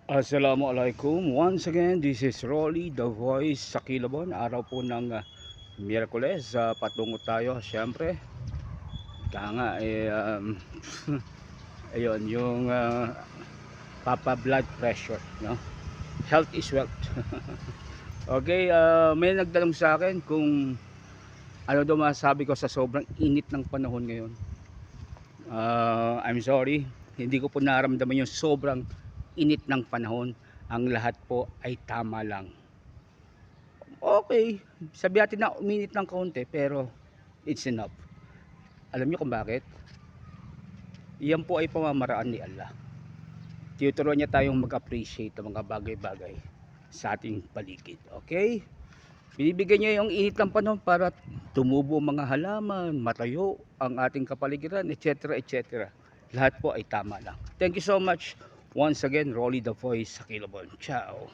Assalamualaikum. Once again, this is Rolly, the voice sa Kilabon. Araw po ng Miyerkules. Patungo tayo, syempre. Kaya nga, ayun, yung Papa blood pressure, no? Health is wealth. Okay, may nagtanong sa akin kung ano daw masabi ko sa sobrang init ng panahon ngayon. I'm sorry, hindi ko po naramdaman yung sobrang init ng panahon. Ang lahat po ay tama lang. Okay, sabi natin na uminit ng kaunti pero it's enough. Alam niyo kung bakit? Yan po ay pamamaraan ni Allah. Tinuturuan niya tayong mag-appreciate ng mga bagay-bagay sa ating paligid. Okay? Binibigyan niya yung init ng panahon para tumubo mga halaman, matayo ang ating kapaligiran, etc. etc. Lahat po ay tama lang. Thank you so much. Once again, Rolly the Voice sa Kilabon. Ciao.